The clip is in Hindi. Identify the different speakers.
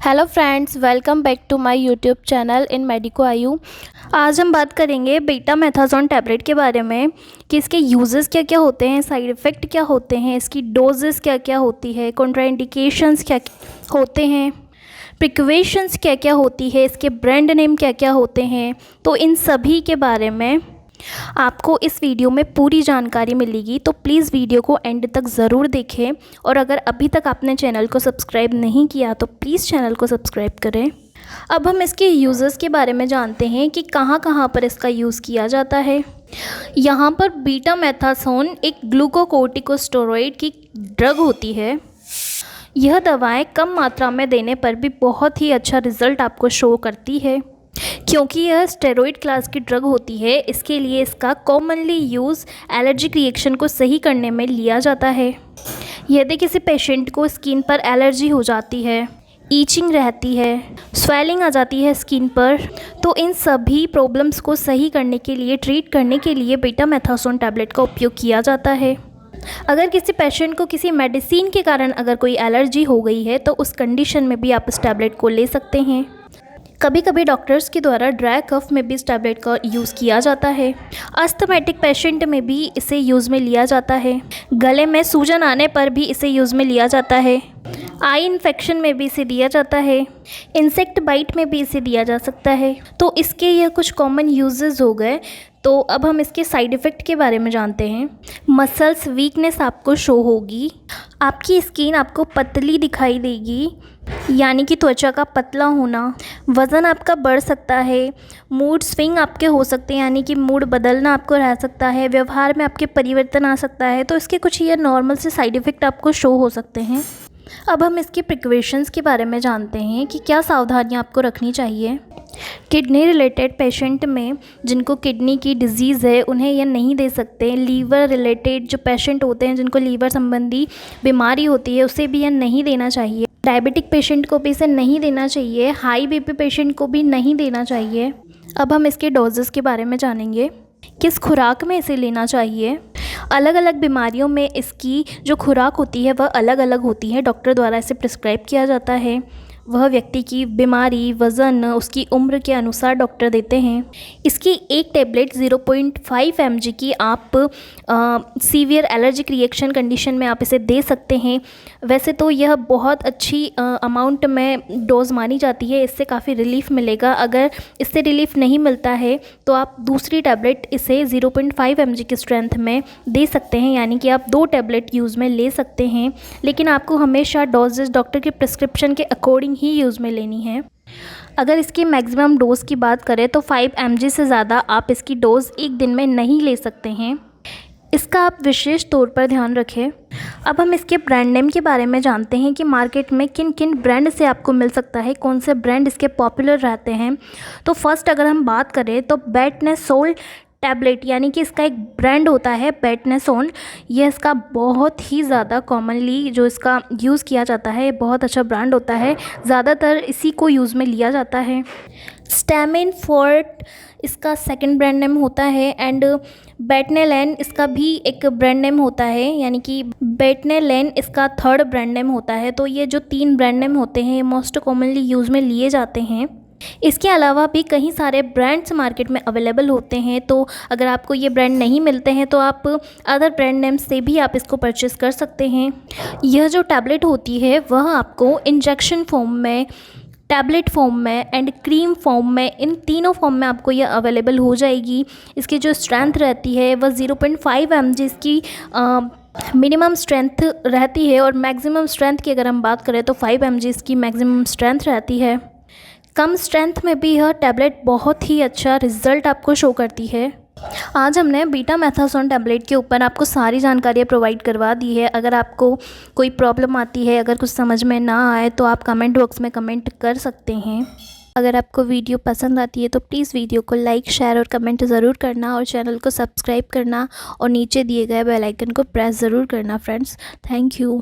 Speaker 1: Hello friends, welcome back to my YouTube channel in medico Ayu. आज हम बात करेंगे बीटामेथासोन टैबलेट के बारे में कि इसके यूजेस क्या क्या होते हैं, साइड इफ़ेक्ट क्या होते हैं, इसकी डोजेस क्या क्या होती है, कॉन्ट्राइंडिकेशंस क्या होते हैं, प्रिकॉशंस क्या क्या होती है, इसके ब्रांड नेम क्या क्या होते हैं। तो इन सभी के बारे में आपको इस वीडियो में पूरी जानकारी मिलेगी, तो प्लीज़ वीडियो को एंड तक ज़रूर देखें। और अगर अभी तक आपने चैनल को सब्सक्राइब नहीं किया तो प्लीज़ चैनल को सब्सक्राइब करें। अब हम इसके यूज़र्स के बारे में जानते हैं कि कहाँ कहाँ पर इसका यूज़ किया जाता है। यहाँ पर बीटामेथासोन एक ग्लूकोकोर्टिकोस्टेरॉइड की ड्रग होती है। यह दवाएं कम मात्रा में देने पर भी बहुत ही अच्छा रिज़ल्ट आपको शो करती है। क्योंकि यह स्टेरॉइड क्लास की ड्रग होती है, इसके लिए इसका कॉमनली यूज़ एलर्जिक रिएक्शन को सही करने में लिया जाता है। यदि किसी पेशेंट को स्किन पर एलर्जी हो जाती है, ईचिंग रहती है, स्वेलिंग आ जाती है स्किन पर, तो इन सभी प्रॉब्लम्स को सही करने के लिए, ट्रीट करने के लिए बीटामेथासोन टैबलेट का उपयोग किया जाता है। अगर किसी पेशेंट को किसी मेडिसिन के कारण अगर कोई एलर्जी हो गई है तो उस कंडीशन में भी आप इस टैबलेट को ले सकते हैं। कभी कभी डॉक्टर्स के द्वारा ड्राई कफ में भी इस टैबलेट का यूज़ किया जाता है। अस्थमैटिक पेशेंट में भी इसे यूज़ में लिया जाता है। गले में सूजन आने पर भी इसे यूज़ में लिया जाता है। आई इन्फेक्शन में भी इसे दिया जाता है। इंसेक्ट बाइट में भी इसे दिया जा सकता है। तो इसके यह कुछ कॉमन यूजेस हो गए। तो अब हम इसके साइड इफ़ेक्ट के बारे में जानते हैं। मसल्स वीकनेस आपको शो होगी। आपकी स्किन आपको पतली दिखाई देगी, यानी कि त्वचा का पतला होना। वज़न आपका बढ़ सकता है। मूड स्विंग आपके हो सकते हैं, यानी कि मूड बदलना आपको रह सकता है। व्यवहार में आपके परिवर्तन आ सकता है। तो इसके कुछ ये नॉर्मल से साइड इफ़ेक्ट आपको शो हो सकते हैं। अब हम इसके प्रिकॉशंस के बारे में जानते हैं कि क्या सावधानियां आपको रखनी चाहिए। किडनी रिलेटेड पेशेंट में जिनको किडनी की डिजीज़ है उन्हें यह नहीं दे सकते। लीवर रिलेटेड जो पेशेंट होते हैं जिनको लीवर संबंधी बीमारी होती है उसे भी यह नहीं देना चाहिए। डायबिटिक पेशेंट को भी इसे नहीं देना चाहिए। हाई बीपी पेशेंट को भी नहीं देना चाहिए। अब हम इसके डोजेस के बारे में जानेंगे। किस खुराक में इसे लेना चाहिए। अलग अलग बीमारियों में इसकी जो खुराक होती है वह अलग अलग होती है। डॉक्टर द्वारा इसे प्रिस्क्राइब किया जाता है। वह व्यक्ति की बीमारी, वज़न, उसकी उम्र के अनुसार डॉक्टर देते हैं। इसकी एक टेबलेट 0.5 mg की आप सीवियर एलर्जिक रिएक्शन कंडीशन में आप इसे दे सकते हैं। वैसे तो यह बहुत अच्छी अमाउंट में डोज़ मानी जाती है, इससे काफ़ी रिलीफ मिलेगा। अगर इससे रिलीफ नहीं मिलता है तो आप दूसरी टैबलेट इसे 0.5 mg की स्ट्रेंथ में दे सकते हैं, यानी कि आप 2 टैबलेट यूज़ में ले सकते हैं। लेकिन आपको हमेशा डोजेस डॉक्टर के प्रिस्क्रिप्शन के अकॉर्डिंग ही यूज़ में लेनी है। अगर इसकी मैक्सिमम डोज़ की बात करें तो 5 mg से ज़्यादा आप इसकी डोज़ एक दिन में नहीं ले सकते हैं। इसका आप विशेष तौर पर ध्यान रखें। अब हम इसके ब्रांड नेम के बारे में जानते हैं कि मार्केट में किन किन ब्रांड से आपको मिल सकता है, कौन से ब्रांड इसके पॉपुलर रहते हैं। तो फर्स्ट अगर हम बात करें तो बेटनेसोल टैबलेट, यानी कि इसका एक ब्रांड होता है बेटनेसोल। ये इसका बहुत ही ज़्यादा कॉमनली जो इसका यूज़ किया जाता है, बहुत अच्छा ब्रांड होता है। ज़्यादातर इसी को यूज़ में लिया जाता है। स्टैमिन फोर्ट इसका सेकंड ब्रांड नेम होता है। एंड बेटनेलेन इसका भी एक ब्रांड नेम होता है, यानी कि बेटनेलेन इसका थर्ड ब्रांड नेम होता है। तो ये जो 3 ब्रांड नेम होते हैं मोस्ट कॉमनली यूज़ में लिए जाते हैं। इसके अलावा भी कई सारे ब्रांड्स मार्केट में अवेलेबल होते हैं। तो अगर आपको ये ब्रांड नहीं मिलते हैं तो आप अदर ब्रांड नेम से भी आप इसको परचेज़ कर सकते हैं। यह जो टैबलेट होती है वह आपको इंजेक्शन फॉर्म में, टैबलेट फॉर्म में एंड क्रीम फॉर्म में, इन तीनों फॉर्म में आपको यह अवेलेबल हो जाएगी। इसकी जो स्ट्रेंथ रहती है वह 0.5 mg इसकी मिनिमम स्ट्रेंथ रहती है। और मैक्सिमम स्ट्रेंथ की अगर हम बात करें तो 5 mg इसकी मैक्सिमम स्ट्रेंथ रहती है। कम स्ट्रेंथ में भी यह टैबलेट बहुत ही अच्छा रिजल्ट आपको शो करती है। आज हमने बीटामेथासोन टैबलेट के ऊपर आपको सारी जानकारियाँ प्रोवाइड करवा दी है। अगर आपको कोई प्रॉब्लम आती है, अगर कुछ समझ में ना आए तो आप कमेंट बॉक्स में कमेंट कर सकते हैं। अगर आपको वीडियो पसंद आती है तो प्लीज़ वीडियो को लाइक, शेयर और कमेंट ज़रूर करना और चैनल को सब्सक्राइब करना और नीचे दिए गए बेल आइकन को प्रेस ज़रूर करना फ्रेंड्स। Thank you.